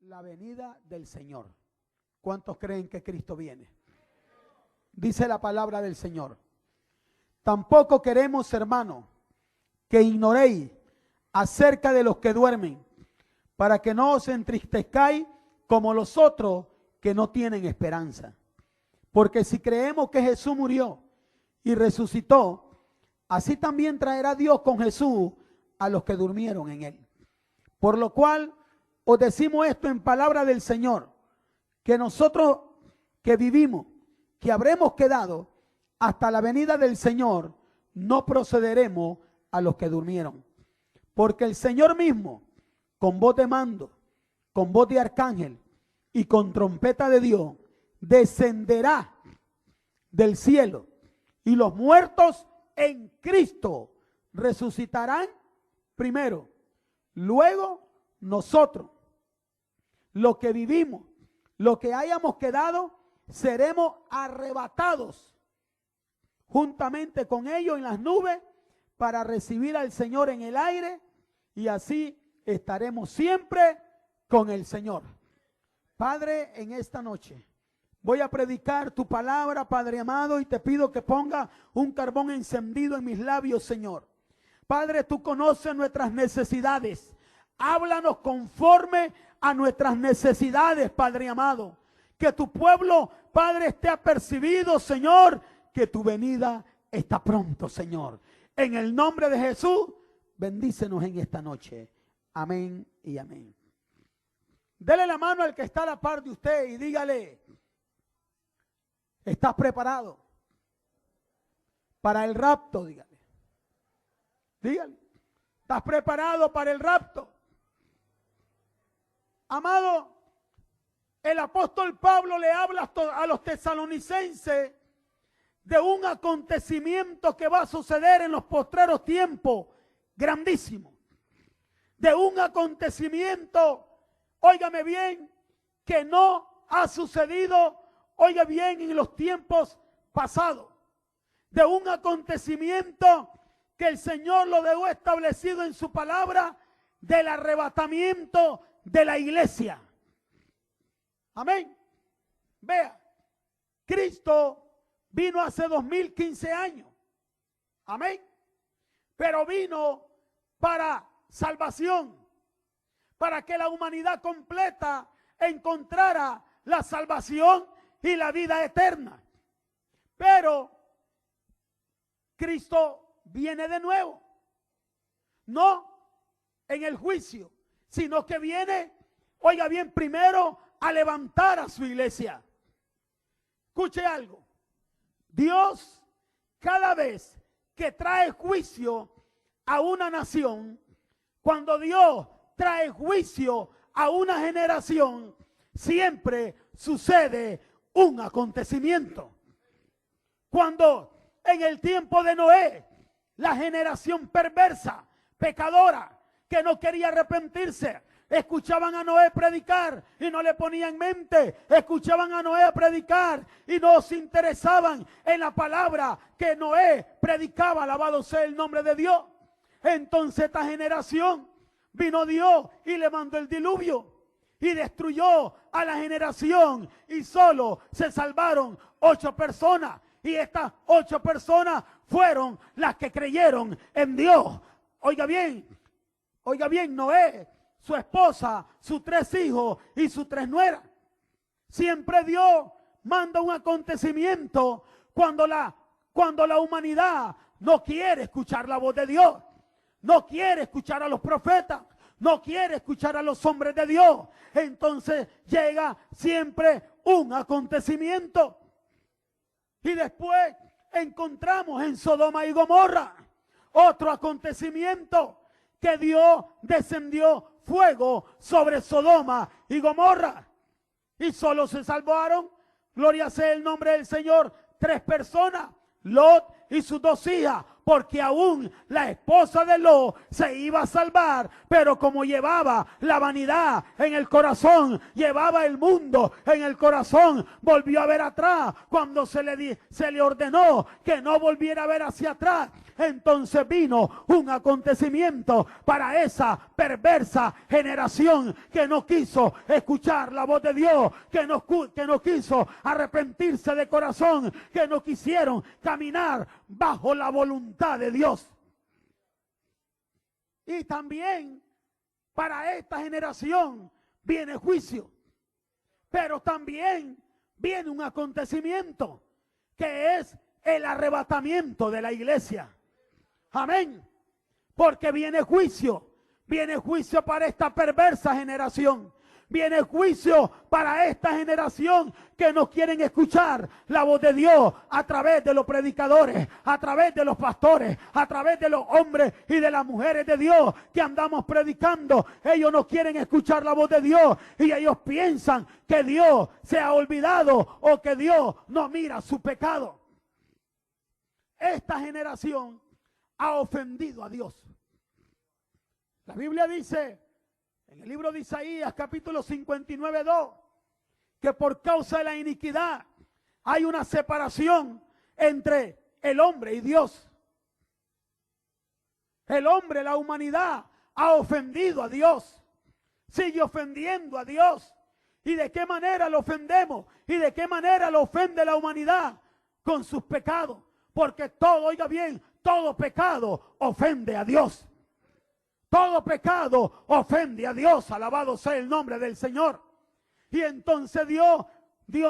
la venida del Señor. ¿Cuántos creen que Cristo viene? Dice la palabra del Señor. Tampoco queremos, hermanos, que ignoréis acerca de los que duermen, para que no os entristezcáis como los otros que no tienen esperanza. Porque si creemos que Jesús murió y resucitó, así también traerá Dios con Jesús a los que durmieron en él. Por lo cual os decimos esto en palabra del Señor, que nosotros que vivimos, que habremos quedado hasta la venida del Señor, no procederemos a los que durmieron. Porque el Señor mismo, con voz de mando, con voz de arcángel y con trompeta de Dios, descenderá del cielo, y los muertos en Cristo resucitarán primero. Luego nosotros, los que vivimos, los que hayamos quedado, seremos arrebatados juntamente con ellos en las nubes para recibir al Señor en el aire, y así estaremos siempre con el Señor. Padre, en esta noche voy a predicar tu palabra, Padre amado, y te pido que ponga un carbón encendido en mis labios, Señor. Padre, tú conoces nuestras necesidades. Háblanos conforme a nuestras necesidades, Padre amado. Que tu pueblo, Padre, esté apercibido, Señor, que tu venida está pronto, Señor. En el nombre de Jesús, bendícenos en esta noche. Amén y amén. Dele la mano al que está a la par de usted y dígale: ¿estás preparado para el rapto? Dígale. Dígale. ¿Estás preparado para el rapto? Amado, el apóstol Pablo le habla a los tesalonicenses de un acontecimiento que va a suceder en los postreros tiempos, grandísimo. De un acontecimiento, óigame bien, que no ha sucedido, oiga bien, en los tiempos pasados. De un acontecimiento que el Señor lo dejó establecido en su palabra, del arrebatamiento de la iglesia. Amén. Vea, Cristo vino hace 2015 años. Amén. Pero vino para salvación, para que la humanidad completa encontrara la salvación y la vida eterna. Pero Cristo viene de nuevo, no en el juicio, sino que viene, oiga bien, primero a levantar a su iglesia. Escuche algo. Dios, cada vez que trae juicio a una nación, cuando Dios trae juicio a una generación, siempre sucede un acontecimiento. Cuando en el tiempo de Noé, la generación perversa, pecadora, que no quería arrepentirse, escuchaban a Noé predicar y no le ponían mente, escuchaban a Noé predicar y no se interesaban en la palabra que Noé predicaba, alabado sea el nombre de Dios. Entonces esta generación, vino Dios y le mandó el diluvio y destruyó a la generación, y solo se salvaron 8 personas, y estas 8 personas fueron las que creyeron en Dios. Oiga bien, Noé, su esposa, sus 3 hijos y sus 3 nueras. Siempre Dios manda un acontecimiento cuando la humanidad no quiere escuchar la voz de Dios, no quiere escuchar a los profetas, no quiere escuchar a los hombres de Dios. Entonces llega siempre un acontecimiento. Y después encontramos en Sodoma y Gomorra otro acontecimiento, que Dios descendió fuego sobre Sodoma y Gomorra. Y solo se salvaron, gloria sea el nombre del Señor, 3 personas, Lot y sus 2 hijas. porque aún la esposa de Lot se iba a salvar, pero como llevaba la vanidad en el corazón, llevaba el mundo en el corazón, volvió a ver atrás cuando se le ordenó que no volviera a ver hacia atrás. Entonces vino un acontecimiento para esa perversa generación que no quiso escuchar la voz de Dios, que no quiso arrepentirse de corazón, que no quisieron caminar bajo la voluntad de Dios. Y también para esta generación viene juicio, pero también viene un acontecimiento que es el arrebatamiento de la iglesia. Amén. Porque viene juicio para esta perversa generación. Viene juicio para esta generación que no quieren escuchar la voz de Dios a través de los predicadores, a través de los pastores, a través de los hombres y de las mujeres de Dios que andamos predicando. Ellos no quieren escuchar la voz de Dios y ellos piensan que Dios se ha olvidado o que Dios no mira su pecado. Esta generación ha ofendido a Dios. La Biblia dice en el libro de Isaías capítulo 59:2 que por causa de la iniquidad hay una separación entre el hombre y Dios. El hombre, la humanidad, ha ofendido a Dios, sigue ofendiendo a Dios. ¿Y de qué manera lo ofendemos? ¿Y de qué manera lo ofende la humanidad? Con sus pecados. Porque todo, oiga bien, todo pecado ofende a Dios. Todo pecado ofende a Dios. Alabado sea el nombre del Señor. Y entonces Dios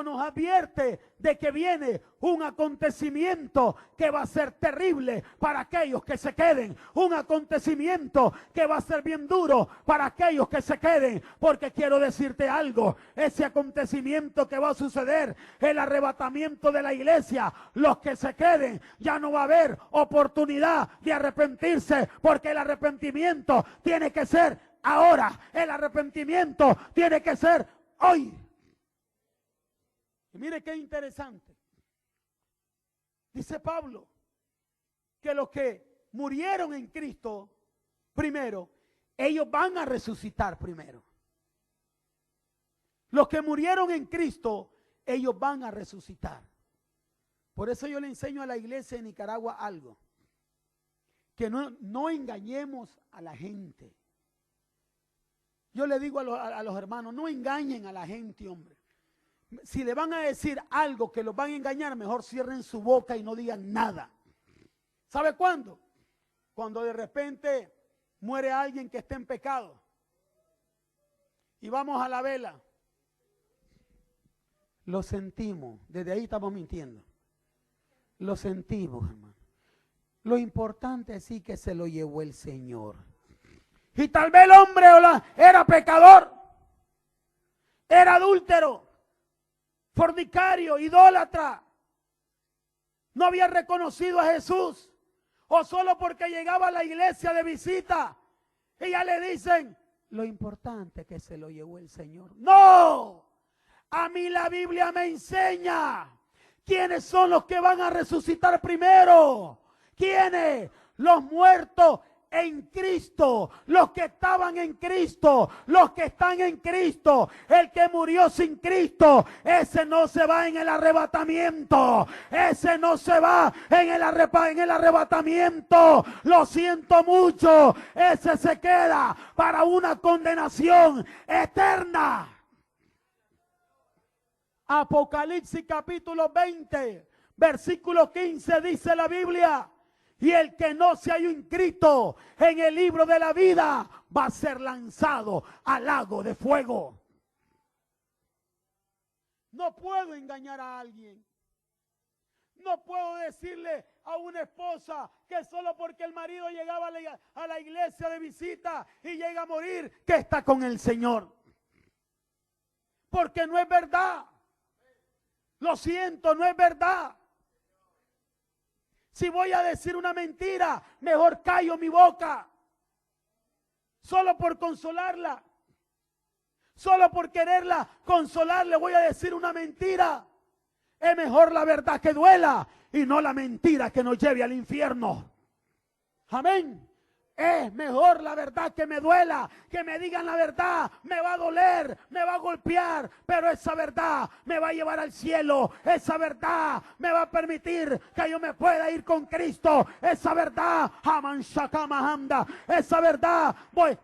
nos advierte de que viene un acontecimiento que va a ser terrible para aquellos que se queden. Un acontecimiento que va a ser bien duro para aquellos que se queden. Porque quiero decirte algo, ese acontecimiento que va a suceder, el arrebatamiento de la iglesia, los que se queden, ya no va a haber oportunidad de arrepentirse, porque el arrepentimiento tiene que ser ahora. El arrepentimiento tiene que ser hoy. Y mire qué interesante. Dice Pablo que los que murieron en Cristo primero, ellos van a resucitar primero. Los que murieron en Cristo, ellos van a resucitar. Por eso yo le enseño a la iglesia de Nicaragua algo. Que no engañemos a la gente. Yo le digo a los hermanos, no engañen a la gente, hombre. Si le van a decir algo que los van a engañar, mejor cierren su boca y no digan nada. ¿Sabe cuándo? Cuando de repente muere alguien que está en pecado y vamos a la vela. Lo sentimos, desde ahí estamos mintiendo. Lo sentimos, hermano. Lo importante es sí que se lo llevó el Señor. Y tal vez el hombre era pecador, era adúltero, fornicario, idólatra, no había reconocido a Jesús, o solo porque llegaba a la iglesia de visita y ya le dicen, lo importante es que se lo llevó el Señor. No, a mí la Biblia me enseña quiénes son los que van a resucitar primero. ¿Quiénes? Los muertos en Cristo, los que estaban en Cristo, los que están en Cristo. El que murió sin Cristo, ese no se va en el arrebatamiento, ese no se va en el arrebatamiento. Lo siento mucho, ese se queda para una condenación eterna. Apocalipsis capítulo 20, versículo 15 dice la Biblia: y el que no se haya inscrito en el libro de la vida va a ser lanzado al lago de fuego. No puedo engañar a alguien. No puedo decirle a una esposa que solo porque el marido llegaba a la iglesia de visita y llega a morir, que está con el Señor. Porque no es verdad. Lo siento, no es verdad. Si voy a decir una mentira, mejor callo mi boca. Solo por consolarla. Solo por quererla consolar, le voy a decir una mentira. Es mejor la verdad que duela y no la mentira que nos lleve al infierno. Amén. Es mejor la verdad que me duela, que me digan la verdad, me va a doler, me va a golpear, pero esa verdad me va a llevar al cielo, esa verdad me va a permitir que yo me pueda ir con Cristo, esa verdad, esa verdad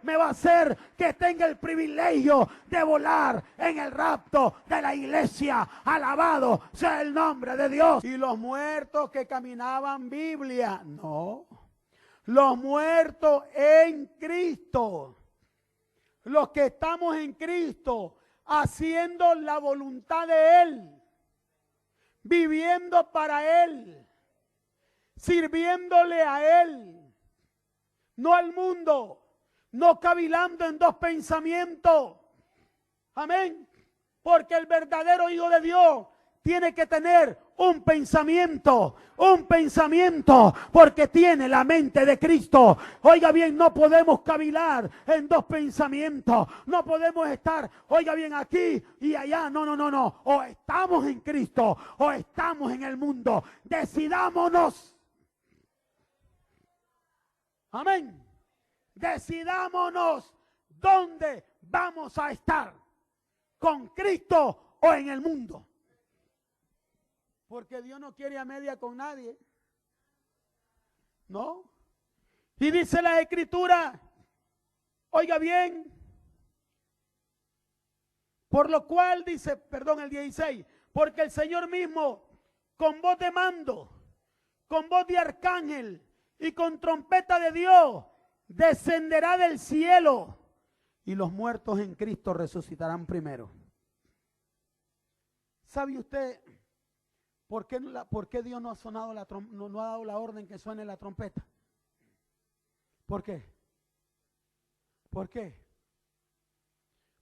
me va a hacer que tenga el privilegio de volar en el rapto de la iglesia. Alabado sea el nombre de Dios. Y los muertos que caminaban Biblia, no. Los muertos en Cristo, los que estamos en Cristo, haciendo la voluntad de Él, viviendo para Él, sirviéndole a Él, no al mundo, no cavilando en dos pensamientos. Amén. Porque el verdadero Hijo de Dios tiene que tener un pensamiento, porque tiene la mente de Cristo. Oiga bien, no podemos cavilar en dos pensamientos, no podemos estar, oiga bien, aquí y allá, no, o estamos en Cristo o estamos en el mundo. Decidámonos. Amén. Decidámonos dónde vamos a estar, con Cristo o en el mundo. Porque Dios no quiere a media con nadie. ¿No? Y dice la Escritura, oiga bien, por lo cual dice, perdón, el 16, porque el Señor mismo, con voz de mando, con voz de arcángel y con trompeta de Dios, descenderá del cielo y los muertos en Cristo resucitarán primero. ¿Sabe usted por qué Dios no ha sonado no ha dado la orden que suene la trompeta? ¿Por qué? ¿Por qué?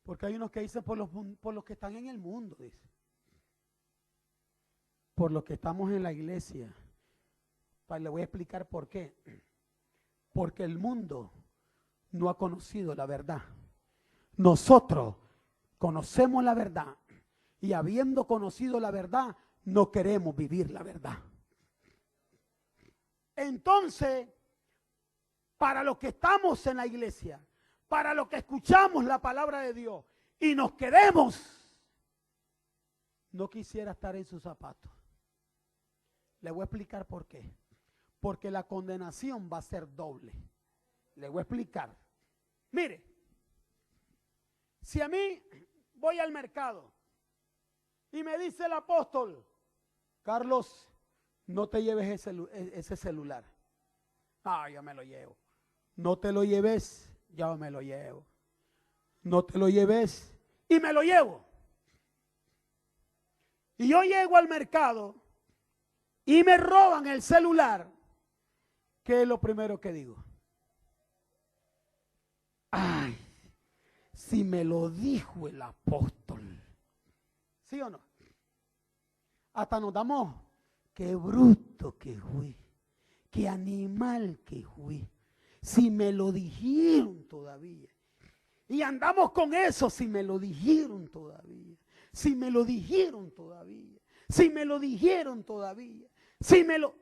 Porque hay unos que dicen por los que están en el mundo, dice. Por los que estamos en la iglesia. Le voy a explicar por qué. Porque el mundo no ha conocido la verdad. Nosotros conocemos la verdad y habiendo conocido la verdad, no queremos vivir la verdad. Entonces, para los que estamos en la iglesia, para los que escuchamos la palabra de Dios y nos queremos, no quisiera estar en sus zapatos. Le voy a explicar por qué. Porque la condenación va a ser doble. Le voy a explicar. Mire, si a mí voy al mercado y me dice el apóstol, Carlos, no te lleves ese celular. Ah, yo me lo llevo. No te lo lleves, yo me lo llevo. No te lo lleves y me lo llevo. Y yo llego al mercado y me roban el celular. ¿Qué es lo primero que digo? Ay, si me lo dijo el apóstol. ¿Sí o no? Hasta nos damos, qué bruto que fui, qué animal que fui. Si me lo dijeron todavía. Y andamos con eso, si me lo dijeron todavía. Si me lo dijeron todavía. Si me lo dijeron todavía. Si me lo...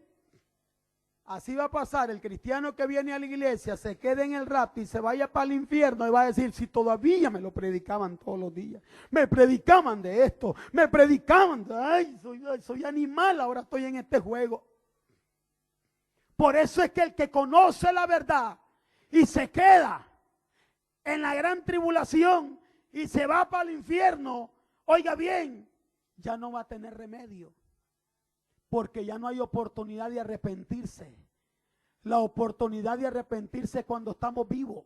Así va a pasar el cristiano que viene a la iglesia, se quede en el rapto y se vaya para el infierno y va a decir, si todavía me lo predicaban todos los días, me predicaban de esto, me predicaban de, ay, soy animal, ahora estoy en este juego. Por eso es que el que conoce la verdad y se queda en la gran tribulación y se va para el infierno, oiga bien, ya no va a tener remedio. Porque ya no hay oportunidad de arrepentirse. La oportunidad de arrepentirse es cuando estamos vivos.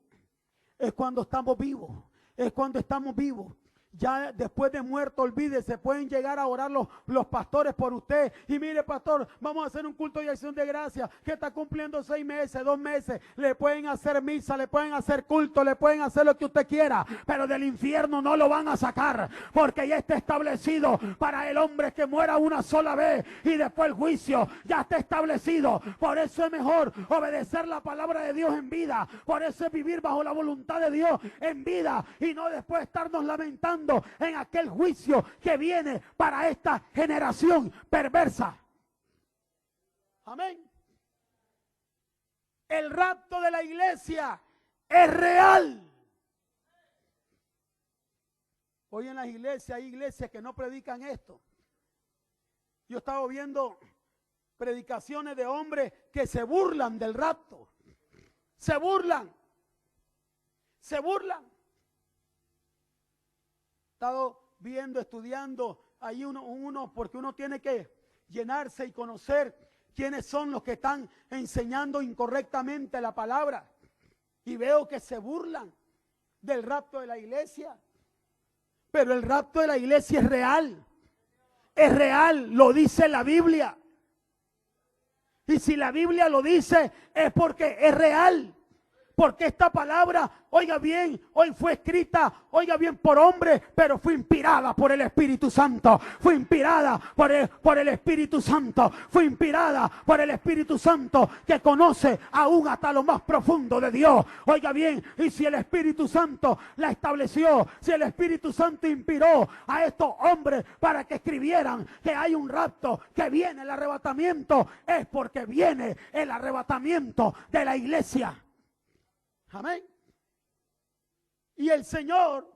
Es cuando estamos vivos. Es cuando estamos vivos. Ya después de muerto, olvídese, pueden llegar a orar los pastores por usted. Y mire, pastor, vamos a hacer un culto de acción de gracia que está cumpliendo 6 meses, 2 meses. Le pueden hacer misa, le pueden hacer culto, le pueden hacer lo que usted quiera. Pero del infierno no lo van a sacar. Porque ya está establecido para el hombre que muera una sola vez. Y después el juicio ya está establecido. Por eso es mejor obedecer la palabra de Dios en vida. Por eso es vivir bajo la voluntad de Dios en vida. Y no después estarnos lamentando en aquel juicio que viene para esta generación perversa. Amén. El rapto de la iglesia es real. Hoy en las iglesias hay iglesias que no predican esto. Yo estaba viendo predicaciones de hombres que se burlan del rapto. Se burlan. Se burlan. He estado viendo, estudiando ahí uno, porque uno tiene que llenarse y conocer quiénes son los que están enseñando incorrectamente la palabra. Y veo que se burlan del rapto de la iglesia. Pero el rapto de la iglesia es real. Es real, lo dice la Biblia. Y si la Biblia lo dice, es porque es real. Porque esta palabra, oiga bien, hoy fue escrita, oiga bien, por hombres, pero fue inspirada por el Espíritu Santo. Fue inspirada por el Espíritu Santo. Fue inspirada por el Espíritu Santo que conoce aún hasta lo más profundo de Dios. Oiga bien, y si el Espíritu Santo la estableció, si el Espíritu Santo inspiró a estos hombres para que escribieran que hay un rapto, que viene el arrebatamiento, es porque viene el arrebatamiento de la iglesia. Amén. Y el Señor,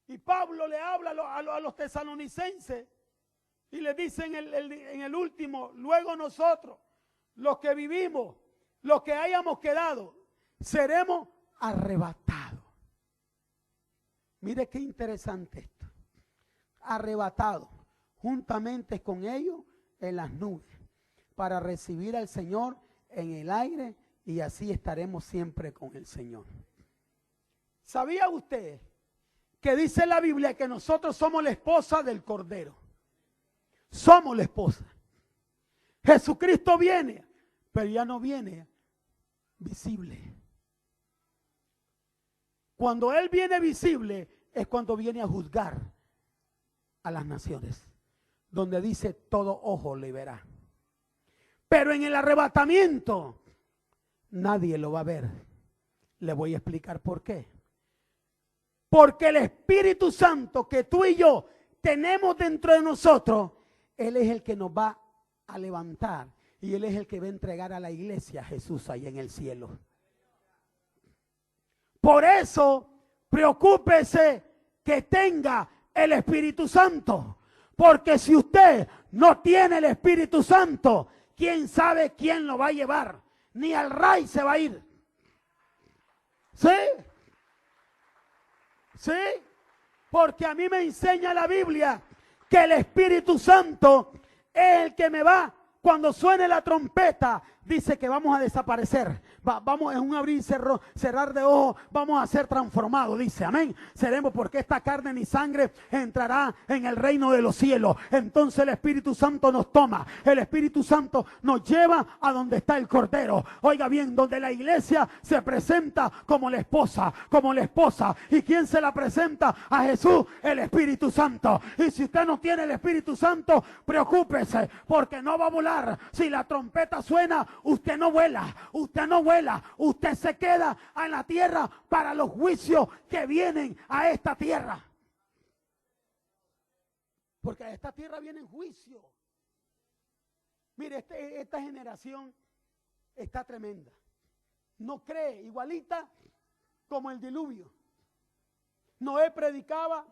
y Pablo le habla a los tesalonicenses y le dice en el último: luego nosotros, los que vivimos, los que hayamos quedado, seremos arrebatados. Mire qué interesante esto. Arrebatados juntamente con ellos en las nubes para recibir al Señor en el aire, y así estaremos siempre con el Señor. ¿Sabía usted que dice la Biblia que nosotros somos la esposa del Cordero? Somos la esposa. Jesucristo viene, pero ya no viene visible. Cuando Él viene visible es cuando viene a juzgar a las naciones, donde dice todo ojo le verá. Pero en el arrebatamiento nadie lo va a ver. Le voy a explicar por qué. Porque el Espíritu Santo que tú y yo tenemos dentro de nosotros, Él es el que nos va a levantar. Y Él es el que va a entregar a la iglesia a Jesús ahí en el cielo. Por eso, preocúpese que tenga el Espíritu Santo. Porque si usted no tiene el Espíritu Santo, ¿quién sabe quién lo va a llevar? Ni al rey se va a ir. ¿Sí? ¿Sí? Porque a mí me enseña la Biblia que el Espíritu Santo es el que me va, cuando suene la trompeta, dice que vamos a desaparecer. Vamos en un abrir y cerrar de ojos, vamos a ser transformados, dice, amén. Seremos, porque esta carne ni sangre entrará en el reino de los cielos. Entonces el Espíritu Santo nos toma, el Espíritu Santo nos lleva a donde está el Cordero. Oiga bien, donde la iglesia se presenta como la esposa, como la esposa. ¿Y quién se la presenta? A Jesús, el Espíritu Santo. Y si usted no tiene el Espíritu Santo, preocúpese, porque no va a volar. Si la trompeta suena, usted no vuela, usted no vuela, usted se queda en la tierra para los juicios que vienen a esta tierra. Porque a esta tierra vienen juicios. Mire, esta generación está tremenda. No cree, igualita como el diluvio. Noé predicaba,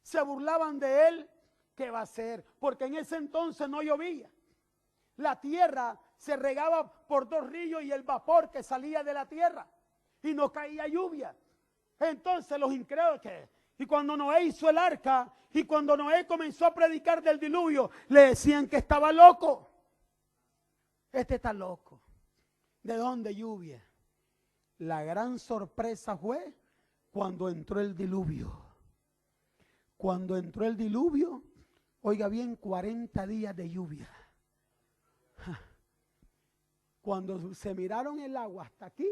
se burlaban de él. ¿Qué va a hacer? Porque en ese entonces no llovía. La tierra se regaba por 2 ríos y el vapor que salía de la tierra, y no caía lluvia. Entonces los incrédulos, y cuando Noé hizo el arca, y cuando Noé comenzó a predicar del diluvio, le decían que estaba loco. Este está loco. ¿De dónde lluvia? La gran sorpresa fue cuando entró el diluvio. Cuando entró el diluvio, oiga bien, 40 días de lluvia. Cuando se miraron el agua hasta aquí,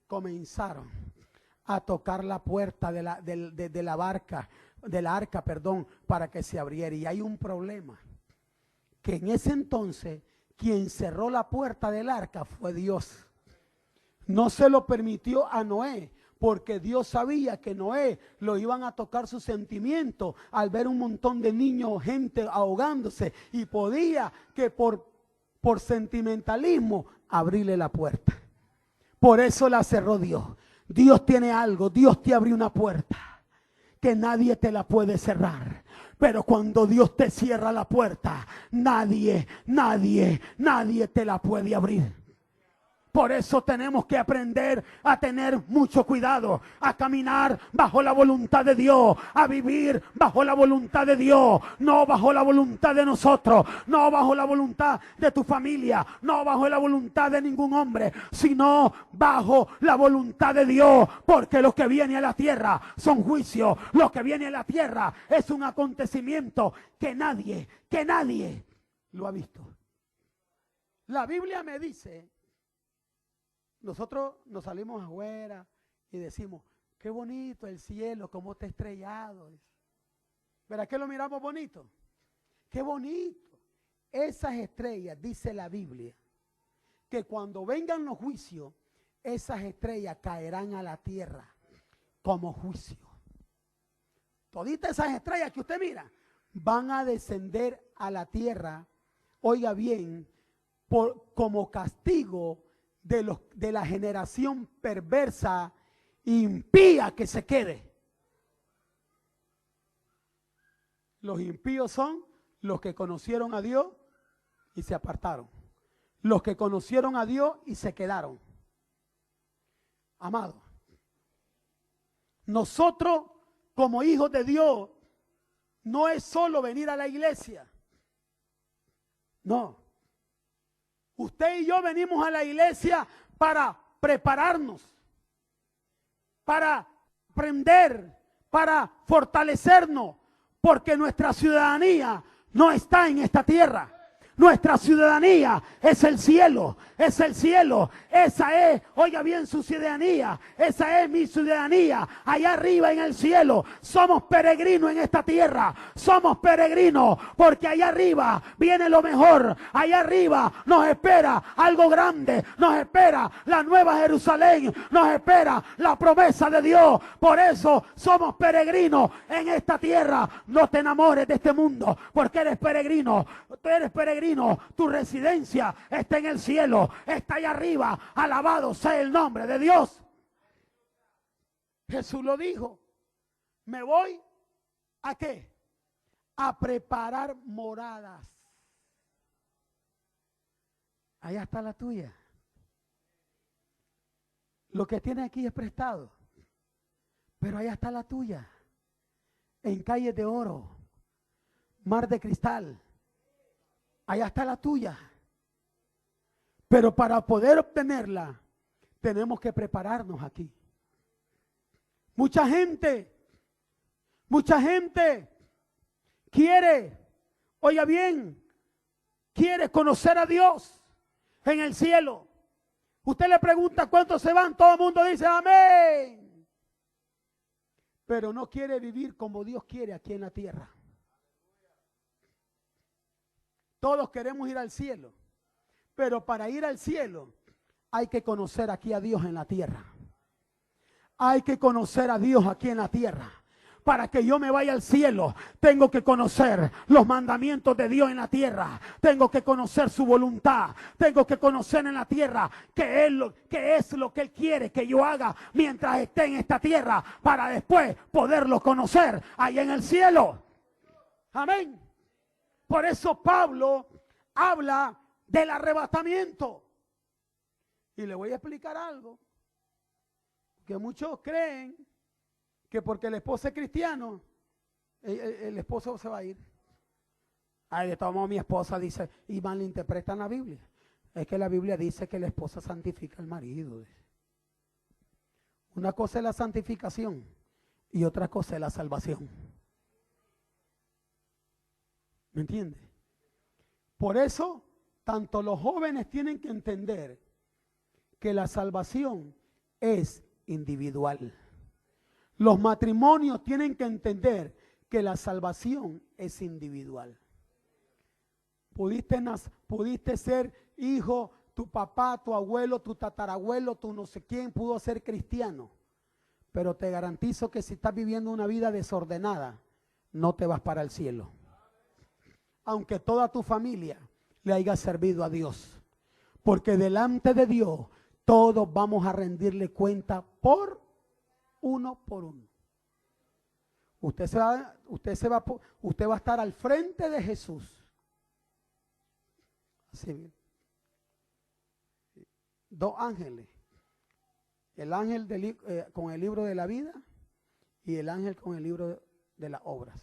comenzaron a tocar la puerta de la barca, del arca, para que se abriera. Y hay un problema, que en ese entonces quien cerró la puerta del arca fue Dios. No se lo permitió a Noé, porque Dios sabía que Noé lo iban a tocar sus sentimientos al ver un montón de niños, gente ahogándose, y podía que por sentimentalismo abrirle la puerta. Por eso la cerró Dios. Dios tiene algo, Dios te abrió una puerta que nadie te la puede cerrar. Pero cuando Dios te cierra la puerta, nadie te la puede abrir. Por eso tenemos que aprender a tener mucho cuidado, a caminar bajo la voluntad de Dios, a vivir bajo la voluntad de Dios, no bajo la voluntad de nosotros, no bajo la voluntad de tu familia, no bajo la voluntad de ningún hombre, sino bajo la voluntad de Dios, porque lo que viene a la tierra son juicios, lo que viene a la tierra es un acontecimiento que nadie lo ha visto. La Biblia me dice, nosotros nos salimos afuera y decimos, qué bonito el cielo, cómo está estrellado. ¿Verdad que lo miramos bonito? Qué bonito. Esas estrellas, dice la Biblia, que cuando vengan los juicios, esas estrellas caerán a la tierra como juicio. Toditas esas estrellas que usted mira, van a descender a la tierra, oiga bien, como castigo de la generación perversa e impía que se quede. Los impíos son los que conocieron a Dios y se apartaron. Los que conocieron a Dios y se quedaron. Amado, nosotros como hijos de Dios no es solo venir a la iglesia. No. Usted y yo venimos a la iglesia para prepararnos, para aprender, para fortalecernos, porque nuestra ciudadanía no está en esta tierra. Nuestra ciudadanía es el cielo, es el cielo. Esa es, oiga bien, su ciudadanía. Esa es mi ciudadanía, allá arriba en el cielo. Somos peregrinos en esta tierra. Somos peregrinos porque allá arriba viene lo mejor. Allá arriba nos espera algo grande. Nos espera la nueva Jerusalén. Nos espera la promesa de Dios. Por eso somos peregrinos en esta tierra. No te enamores de este mundo porque eres peregrino. Tú eres peregrino. Tu residencia está en el cielo, está allá arriba. Alabado sea el nombre de Dios. Jesús lo dijo. Me voy ¿a qué? A preparar moradas. Allá está la tuya. Lo que tienes aquí es prestado, pero allá está la tuya. En calles de oro, mar de cristal. Allá está la tuya. Pero para poder obtenerla, tenemos que prepararnos aquí. Mucha gente quiere, oiga bien, quiere conocer a Dios en el cielo. Usted le pregunta cuántos se van, todo el mundo dice amén. Pero no quiere vivir como Dios quiere aquí en la tierra. Todos queremos ir al cielo, pero para ir al cielo hay que conocer aquí a Dios en la tierra. Hay que conocer a Dios aquí en la tierra. Para que yo me vaya al cielo, tengo que conocer los mandamientos de Dios en la tierra. Tengo que conocer su voluntad. Tengo que conocer en la tierra qué es lo que Él quiere que yo haga mientras esté en esta tierra, para después poderlo conocer ahí en el cielo. Amén. Por eso Pablo habla del arrebatamiento. Y le voy a explicar algo. Que muchos creen que porque el esposo es cristiano, el esposo se va a ir. Ay, de todo modo mi esposa dice, y malinterpretan la Biblia. Es que la Biblia dice que la esposa santifica al marido. Una cosa es la santificación y otra cosa es la salvación. ¿Me entiende? Por eso, tanto los jóvenes tienen que entender que la salvación es individual. Los matrimonios tienen que entender que la salvación es individual. Pudiste ser hijo, tu papá, tu abuelo, tu tatarabuelo, tu no sé quién pudo ser cristiano. Pero te garantizo que si estás viviendo una vida desordenada, no te vas para el cielo. Aunque toda tu familia le haya servido a Dios. Porque delante de Dios todos vamos a rendirle cuenta por uno. Usted va a estar al frente de Jesús. Así. Dos ángeles. El ángel con el libro de la vida y el ángel con el libro de las obras.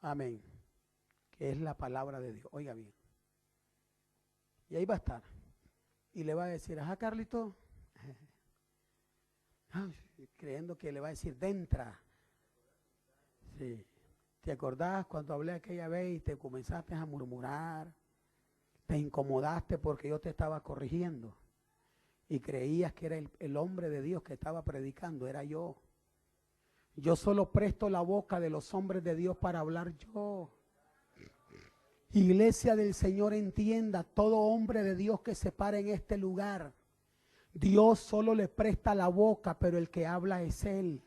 Amén. Que es la palabra de Dios. Oiga bien. Y ahí va a estar. Y le va a decir, ajá, Carlito. Creyendo que le va a decir, dentra. Sí. ¿Te acordás cuando hablé aquella vez y te comenzaste a murmurar? Te incomodaste porque yo te estaba corrigiendo. Y creías que era el hombre de Dios que estaba predicando, era yo. Yo solo presto la boca de los hombres de Dios para hablar yo. Iglesia del Señor, entienda, todo hombre de Dios que se pare en este lugar, Dios solo le presta la boca, pero el que habla es Él.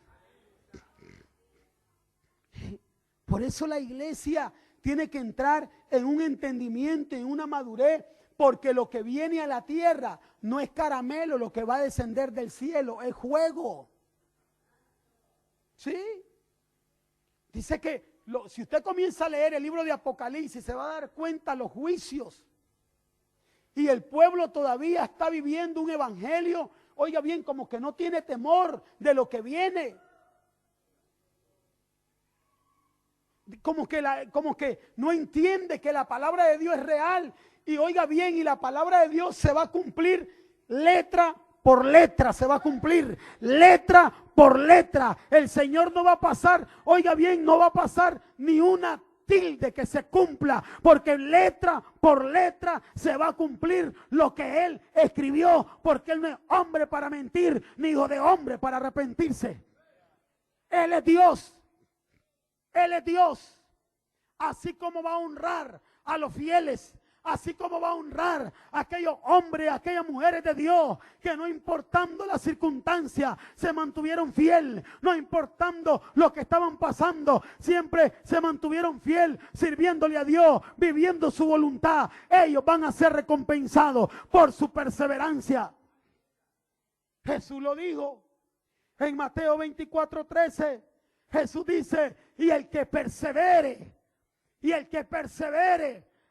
Por eso la iglesia tiene que entrar en un entendimiento, en una madurez, porque lo que viene a la tierra no es caramelo, lo que va a descender del cielo es fuego. ¿Sí? Dice que si usted comienza a leer el libro de Apocalipsis, se va a dar cuenta los juicios. Y el pueblo todavía está viviendo un evangelio, oiga bien, como que no tiene temor de lo que viene. Como que no entiende que la palabra de Dios es real. Y oiga bien, y la palabra de Dios se va a cumplir letra por letra, se va a cumplir letra por letra. El Señor no va a pasar, oiga bien, no va a pasar ni una tilde que se cumpla, porque letra por letra se va a cumplir lo que Él escribió, porque Él no es hombre para mentir, ni hijo de hombre para arrepentirse. Él es Dios. Él es Dios. Así como va a honrar a los fieles, así como va a honrar a aquellos hombres, a aquellas mujeres de Dios que no importando las circunstancias se mantuvieron fiel, no importando lo que estaban pasando, siempre se mantuvieron fiel sirviéndole a Dios, viviendo su voluntad. Ellos van a ser recompensados por su perseverancia. Jesús lo dijo en Mateo 24:13. Jesús dice, y el que persevere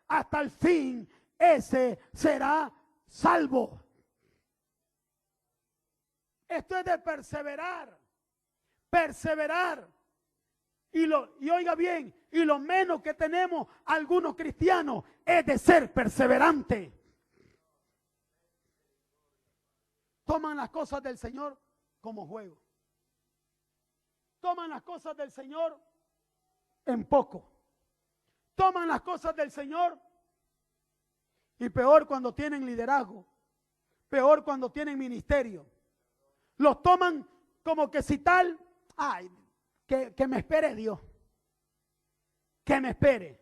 hasta el fin, ese será salvo. Esto es de perseverar. Y oiga bien, y lo menos que tenemos algunos cristianos es de ser perseverante. Toman las cosas del Señor como juego. Toman las cosas del Señor en poco. Toman las cosas del Señor y peor cuando tienen liderazgo, peor cuando tienen ministerio. Los toman como que si tal, ay, que me espere Dios, que me espere.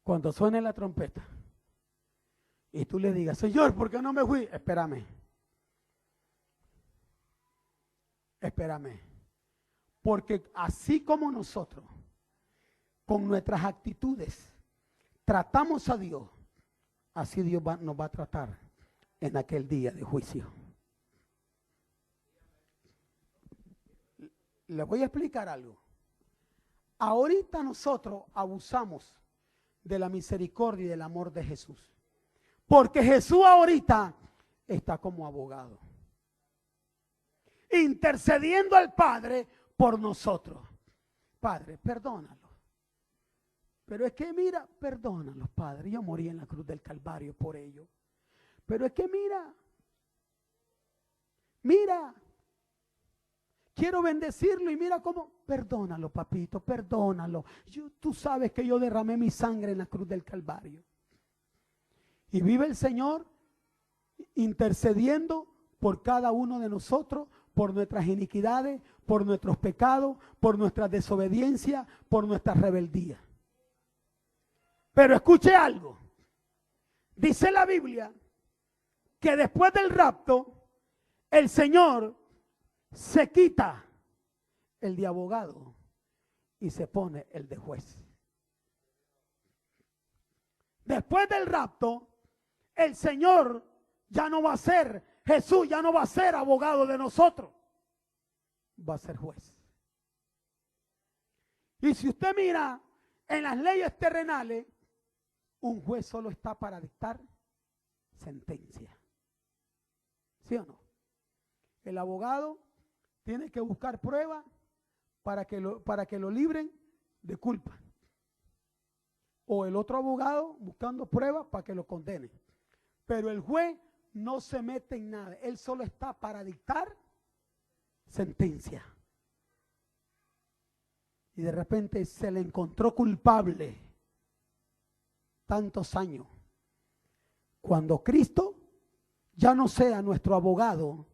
Cuando suene la trompeta y tú le digas, Señor, ¿por qué no me fui? Espérame. Porque así como nosotros, con nuestras actitudes, tratamos a Dios, así Dios nos va a tratar en aquel día de juicio. Les voy a explicar algo. Ahorita nosotros abusamos de la misericordia y del amor de Jesús. Porque Jesús ahorita está como abogado, intercediendo al Padre por nosotros. Padre, perdónalo. Pero es que mira, perdónalos, Padre. Yo morí en la cruz del Calvario por ello. Pero es que mira, quiero bendecirlo y mira cómo, perdónalo, papito, perdónalo. Tú sabes que yo derramé mi sangre en la cruz del Calvario. Y vive el Señor intercediendo por cada uno de nosotros, por nuestras iniquidades, por nuestros pecados, por nuestra desobediencia, por nuestra rebeldía. Pero escuche algo. Dice la Biblia que después del rapto, el Señor se quita el de abogado y se pone el de juez. Después del rapto, el Señor ya no va a ser, Jesús ya no va a ser abogado de nosotros, va a ser juez. Y si usted mira en las leyes terrenales, un juez solo está para dictar sentencia. ¿Sí o no? El abogado tiene que buscar pruebas para que lo libren de culpa. O el otro abogado buscando pruebas para que lo condenen. Pero el juez no se mete en nada. Él solo está para dictar sentencia. Y de repente se le encontró culpable tantos años. Cuando Cristo ya no sea nuestro abogado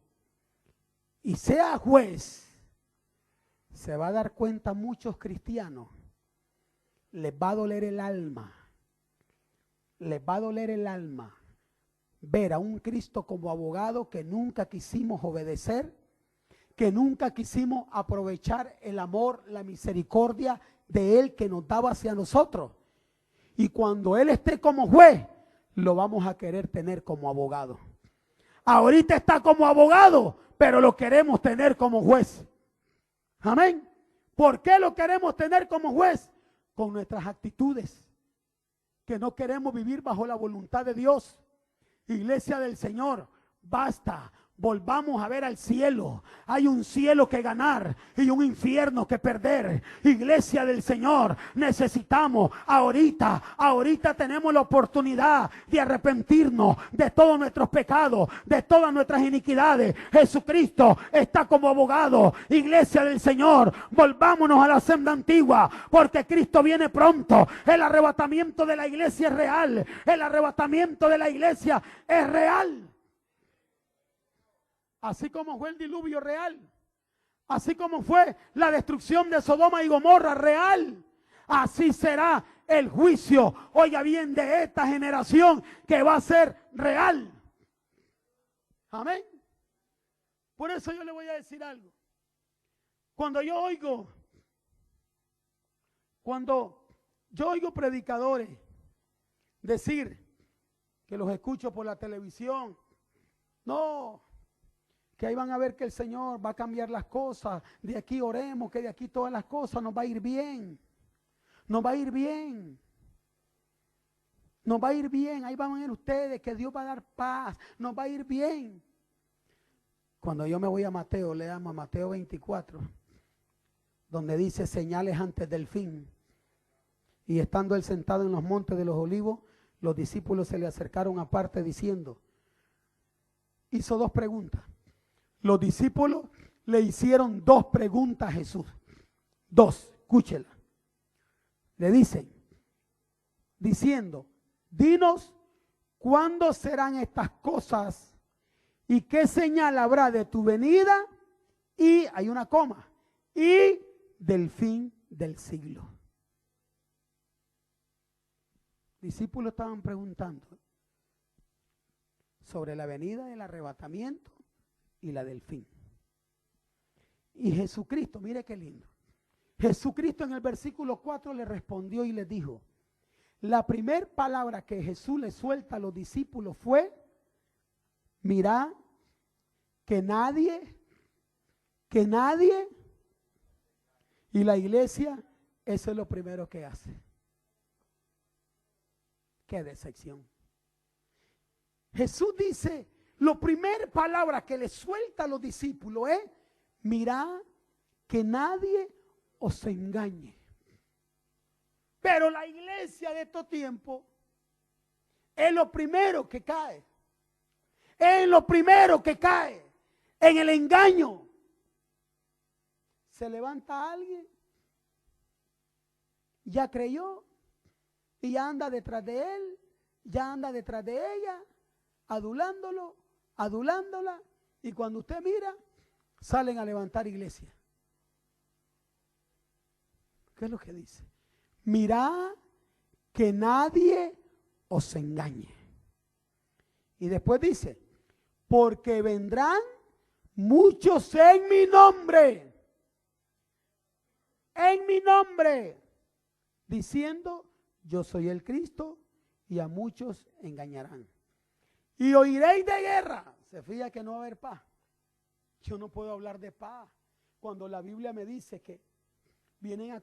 y sea juez, se va a dar cuenta muchos cristianos, les va a doler el alma, les va a doler el alma ver a un Cristo como abogado que nunca quisimos obedecer, que nunca quisimos aprovechar el amor, la misericordia de Él que nos daba hacia nosotros. Y cuando Él esté como juez, lo vamos a querer tener como abogado. Ahorita está como abogado, pero lo queremos tener como juez. Amén. ¿Por qué lo queremos tener como juez? Con nuestras actitudes, que no queremos vivir bajo la voluntad de Dios. Iglesia del Señor, basta. Volvamos a ver al cielo. Hay un cielo que ganar y un infierno que perder. Iglesia del Señor, necesitamos ahorita tenemos la oportunidad de arrepentirnos de todos nuestros pecados, de todas nuestras iniquidades. Jesucristo está como abogado. Iglesia del Señor, volvámonos a la senda antigua, porque Cristo viene pronto. El arrebatamiento de la iglesia es real. El arrebatamiento de la iglesia es real. Así como fue el diluvio real, así como fue la destrucción de Sodoma y Gomorra real, así será el juicio, oiga bien, de esta generación que va a ser real. Amén. Por eso yo le voy a decir algo. Cuando yo oigo predicadores decir, que los escucho por la televisión, no, que ahí van a ver que el Señor va a cambiar las cosas, de aquí oremos, que de aquí todas las cosas nos va a ir bien, nos va a ir bien, nos va a ir bien, ahí van a ver ustedes que Dios va a dar paz, nos va a ir bien. Cuando yo me voy a Mateo, leamos a Mateo 24, donde dice señales antes del fin, y estando él sentado en los montes de los olivos, los discípulos se le acercaron aparte diciendo, hizo dos preguntas. Los discípulos le hicieron dos preguntas a Jesús. Dos, escúchela. Le dicen, diciendo, dinos cuándo serán estas cosas y qué señal habrá de tu venida y, hay una coma, y del fin del siglo. Discípulos estaban preguntando sobre la venida del arrebatamiento y la del fin. Y Jesucristo, mire qué lindo. Jesucristo en el versículo 4 le respondió y le dijo, la primera palabra que Jesús le suelta a los discípulos fue, mirá que nadie, y la iglesia, eso es lo primero que hace. Qué decepción. Jesús dice, la primera palabra que le suelta a los discípulos es, mirá que nadie os engañe. Pero la iglesia de estos tiempos es lo primero que cae. Es lo primero que cae en el engaño. Se levanta alguien, ya creyó y ya anda detrás de él, ya anda detrás de ella, adulándolo, adulándola, y cuando usted mira, salen a levantar iglesia. ¿Qué es lo que dice? Mirad que nadie os engañe. Y después dice, porque vendrán muchos en mi nombre, diciendo, yo soy el Cristo, y a muchos engañarán. Y oiréis de guerra. Se fija que no va a haber paz. Yo no puedo hablar de paz cuando la Biblia me dice que vienen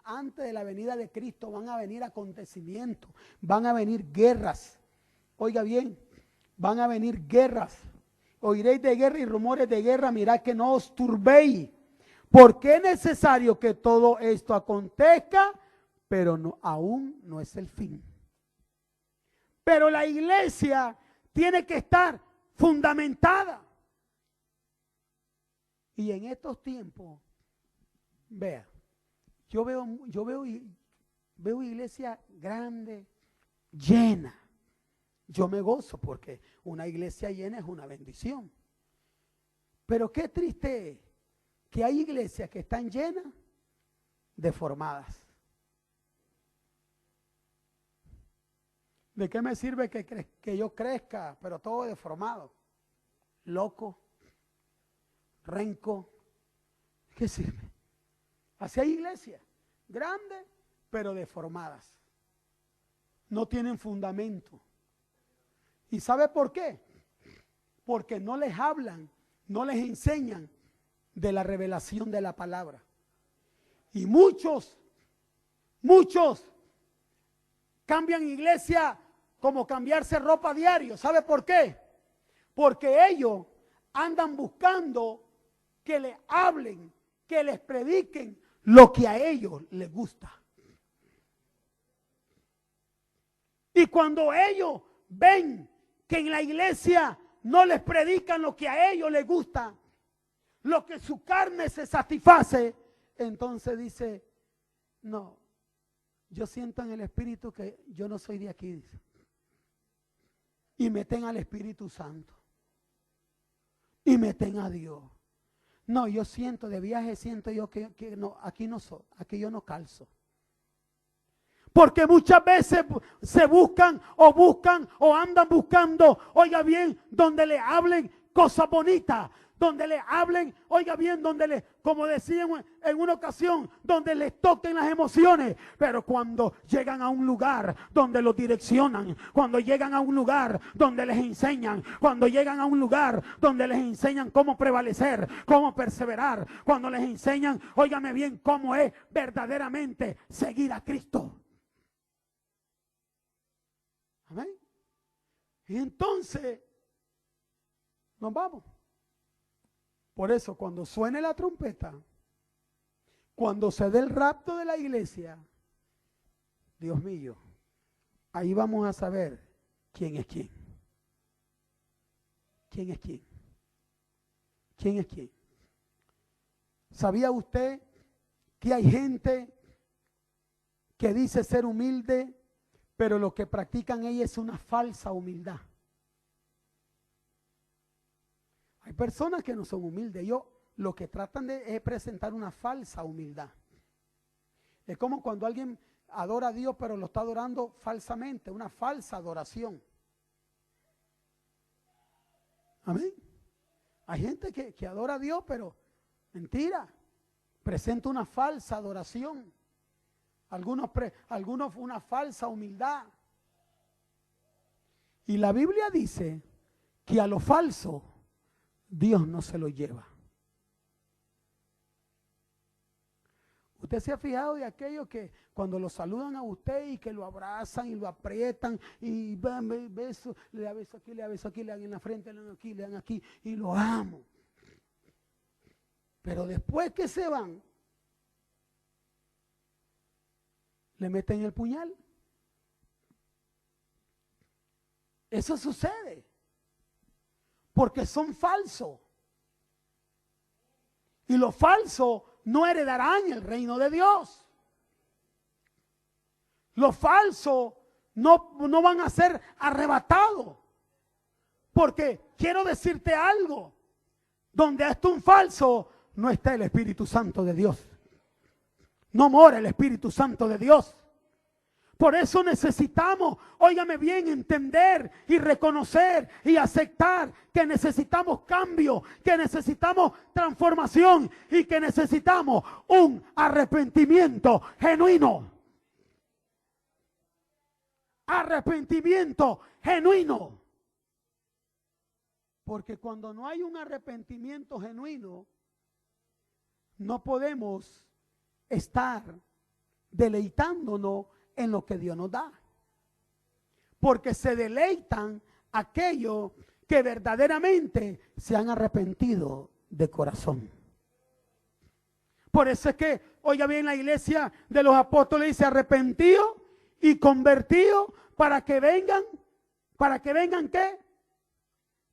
antes de la venida de Cristo van a venir acontecimientos, van a venir guerras. Oiga bien, van a venir guerras. Oiréis de guerra y rumores de guerra, mirad que no os turbéis, porque es necesario que todo esto acontezca, pero no, aún no es el fin. Pero la iglesia tiene que estar fundamentada. Y en estos tiempos, vea, yo veo iglesia grande, llena. Yo me gozo porque una iglesia llena es una bendición. Pero qué triste es que hay iglesias que están llenas, deformadas. ¿De qué me sirve que yo crezca, pero todo deformado? Loco, renco. ¿Qué sirve? Así hay iglesias grandes, pero deformadas. No tienen fundamento. ¿Y sabe por qué? Porque no les hablan, no les enseñan de la revelación de la palabra. Y muchos cambian iglesia como cambiarse ropa diario. ¿Sabe por qué? Porque ellos andan buscando que les hablen, que les prediquen lo que a ellos les gusta. Y cuando ellos ven que en la iglesia no les predican lo que a ellos les gusta, lo que su carne se satisface, entonces dice, no, yo siento en el Espíritu que yo no soy de aquí, dice. Y meten al Espíritu Santo. Y meten a Dios. No, yo siento, de viaje siento yo que no, aquí no soy, aquí yo no calzo. Porque muchas veces se buscan o andan buscando, oiga bien, donde le hablen cosas bonitas, donde le hablen, oiga bien, como decía en una ocasión, donde les toquen las emociones. Pero cuando llegan a un lugar donde los direccionan, cuando llegan a un lugar donde les enseñan, cuando llegan a un lugar donde les enseñan cómo prevalecer, cómo perseverar, cuando les enseñan, óigame bien, cómo es verdaderamente seguir a Cristo. Amén. Y entonces nos vamos. Por eso cuando suene la trompeta, cuando se dé el rapto de la iglesia, Dios mío, ahí vamos a saber quién es quién. ¿Quién es quién? ¿Quién es quién? ¿Sabía usted que hay gente que dice ser humilde, pero lo que practican ellos es una falsa humildad? Hay personas que no son humildes. Ellos lo que tratan de es presentar una falsa humildad. Es como cuando alguien adora a Dios, pero lo está adorando falsamente, una falsa adoración. Amén. Hay gente que adora a Dios, pero mentira, presenta una falsa adoración. Algunos una falsa humildad. Y la Biblia dice que a lo falso Dios no se lo lleva. Usted se ha fijado de aquellos que cuando lo saludan a usted y que lo abrazan y lo aprietan y beso, le da beso aquí, le da beso aquí, le dan en la frente, le dan aquí, le dan aquí y lo amo. Pero después que se van, le meten el puñal. Eso sucede porque son falsos. Y los falsos no heredarán el reino de Dios. Los falsos no van a ser arrebatados. Porque quiero decirte algo. Donde está un falso, no está el Espíritu Santo de Dios. No mora el Espíritu Santo de Dios. Por eso necesitamos, óigame bien, entender y reconocer y aceptar que necesitamos cambio, que necesitamos transformación y que necesitamos un arrepentimiento genuino. arrepentimiento genuino. Porque cuando no hay un arrepentimiento genuino, no podemos estar deleitándonos en lo que Dios nos da. Porque se deleitan aquellos que verdaderamente se han arrepentido de corazón. Por eso es que, oiga bien, la iglesia de los apóstoles dice arrepentido y convertido para que vengan ¿qué?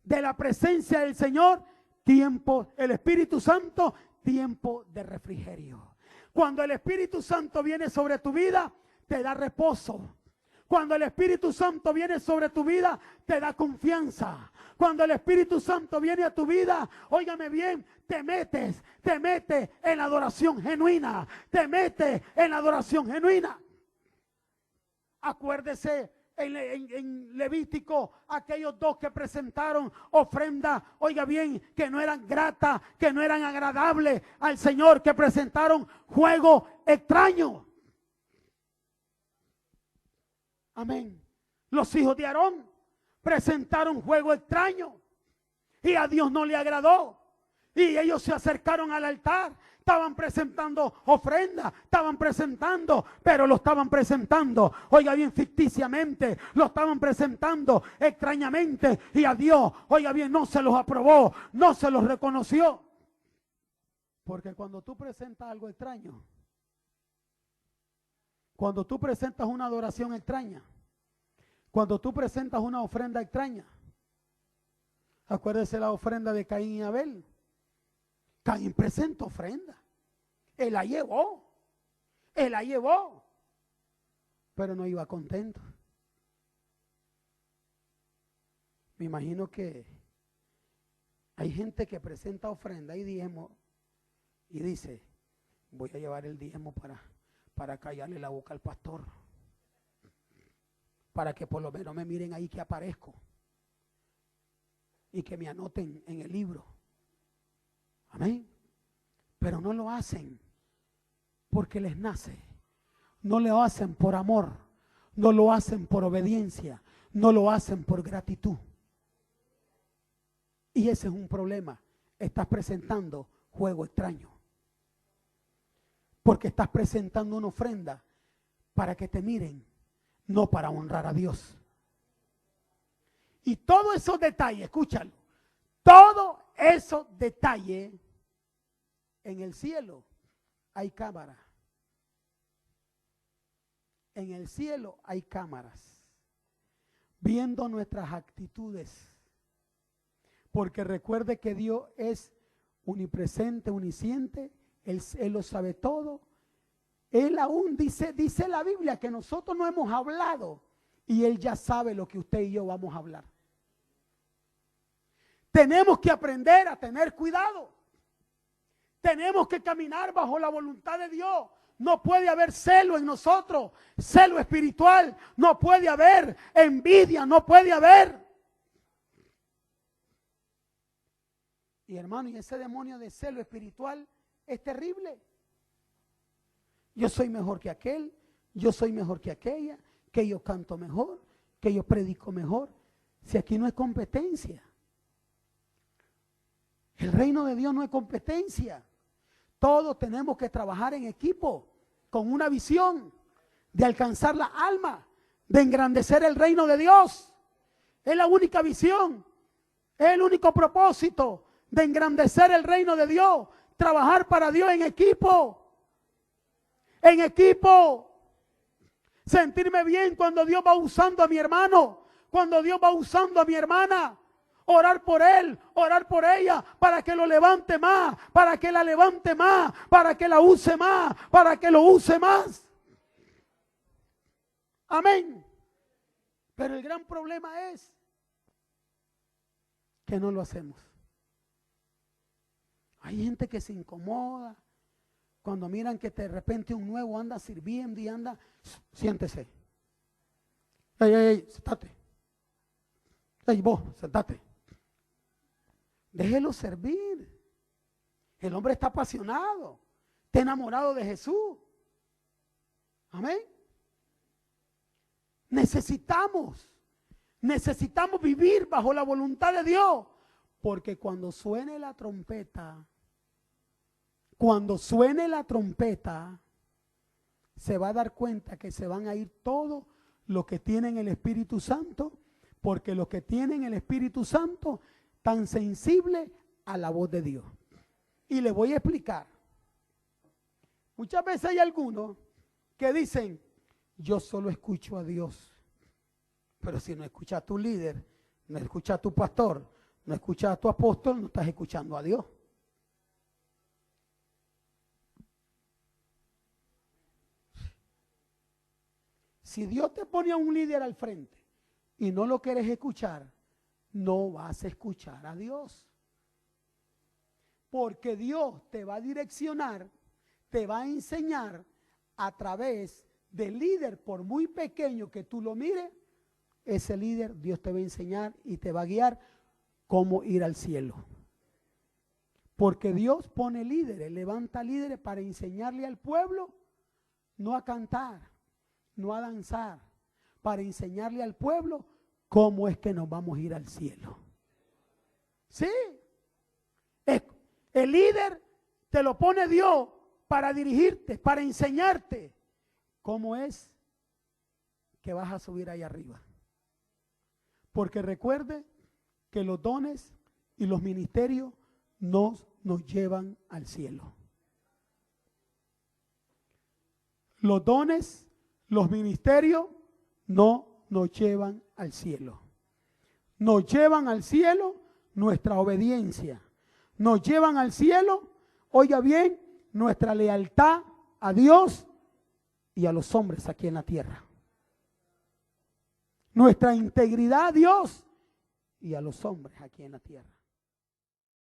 De la presencia del Señor, tiempo, el Espíritu Santo, tiempo de refrigerio. Cuando el Espíritu Santo viene sobre tu vida, te da reposo. Cuando el Espíritu Santo viene sobre tu vida, te da confianza. Cuando el Espíritu Santo viene a tu vida, óigame bien, te metes en la adoración genuina. Te metes en la adoración genuina. Acuérdese en Levítico, aquellos dos que presentaron ofrenda, oiga bien, que no eran gratas, que no eran agradables al Señor, que presentaron juego extraño. Amén. Los hijos de Aarón presentaron juego extraño y a Dios no le agradó. Y ellos se acercaron al altar, estaban presentando ofrenda, pero lo estaban presentando, oiga bien, ficticiamente, lo estaban presentando extrañamente y a Dios, oiga bien, no se los aprobó, no se los reconoció. Porque cuando tú presentas algo extraño, cuando tú presentas una adoración extraña, cuando tú presentas una ofrenda extraña, acuérdese la ofrenda de Caín y Abel. Caín presentó ofrenda, él la llevó, pero no iba contento. Me imagino que hay gente que presenta ofrenda y diezmo y dice, voy a llevar el diezmo para callarle la boca al pastor, para que por lo menos me miren ahí que aparezco y que me anoten en el libro. Amén. Pero no lo hacen porque les nace. No lo hacen por amor. No lo hacen por obediencia. No lo hacen por gratitud. Y ese es un problema. Estás presentando juego extraño. Porque estás presentando una ofrenda para que te miren, no para honrar a Dios. Y todos esos detalles, escúchalo. Todo esos detalles, en el cielo hay cámaras. En el cielo hay cámaras viendo nuestras actitudes. Porque recuerde que Dios es omnipresente, omnisciente, Él lo sabe todo. Él aún dice la Biblia que nosotros no hemos hablado y Él ya sabe lo que usted y yo vamos a hablar. Tenemos que aprender a tener cuidado. Tenemos que caminar bajo la voluntad de Dios. No puede haber celo en nosotros, celo espiritual. No puede haber envidia, no puede haber. Y hermano, y ese demonio de celo espiritual es terrible. Yo soy mejor que aquel, yo soy mejor que aquella, que yo canto mejor, que yo predico mejor. Si aquí no es competencia. El reino de Dios no es competencia. Todos tenemos que trabajar en equipo, con una visión de alcanzar la alma, de engrandecer el reino de Dios. Es la única visión, es el único propósito de engrandecer el reino de Dios. Trabajar para Dios en equipo. En equipo. Sentirme bien cuando Dios va usando a mi hermano, cuando Dios va usando a mi hermana. Orar por él, orar por ella, para que lo levante más, para que la levante más, para que la use más, para que lo use más. Amén. Pero el gran problema es que no lo hacemos. Hay gente que se incomoda cuando miran que de repente un nuevo anda sirviendo y anda, siéntese. Ey, sentate. Ey, vos, sentate. Déjelo servir. El hombre está apasionado, está enamorado de Jesús. Amén. Necesitamos vivir bajo la voluntad de Dios. Porque cuando suene la trompeta, se va a dar cuenta que se van a ir todos los que tienen el Espíritu Santo, porque los que tienen el Espíritu Santo tan sensibles a la voz de Dios. Y les voy a explicar. Muchas veces hay algunos que dicen, yo solo escucho a Dios. Pero si no escuchas a tu líder, no escuchas a tu pastor, no escuchas a tu apóstol, no estás escuchando a Dios. Si Dios te pone a un líder al frente y no lo quieres escuchar, no vas a escuchar a Dios. Porque Dios te va a direccionar, te va a enseñar a través del líder, por muy pequeño que tú lo mires, ese líder Dios te va a enseñar y te va a guiar cómo ir al cielo. Porque Dios pone líderes, levanta líderes para enseñarle al pueblo, no a cantar, no a danzar, para enseñarle al pueblo cómo es que nos vamos a ir al cielo. ¿Sí? El líder te lo pone Dios para dirigirte, para enseñarte cómo es que vas a subir ahí arriba. Porque recuerde que los dones y los ministerios nos llevan al cielo. Los dones, los ministerios no nos llevan al cielo. Nos llevan al cielo nuestra obediencia. Nos llevan al cielo, oiga bien, nuestra lealtad a Dios y a los hombres aquí en la tierra. Nuestra integridad a Dios y a los hombres aquí en la tierra.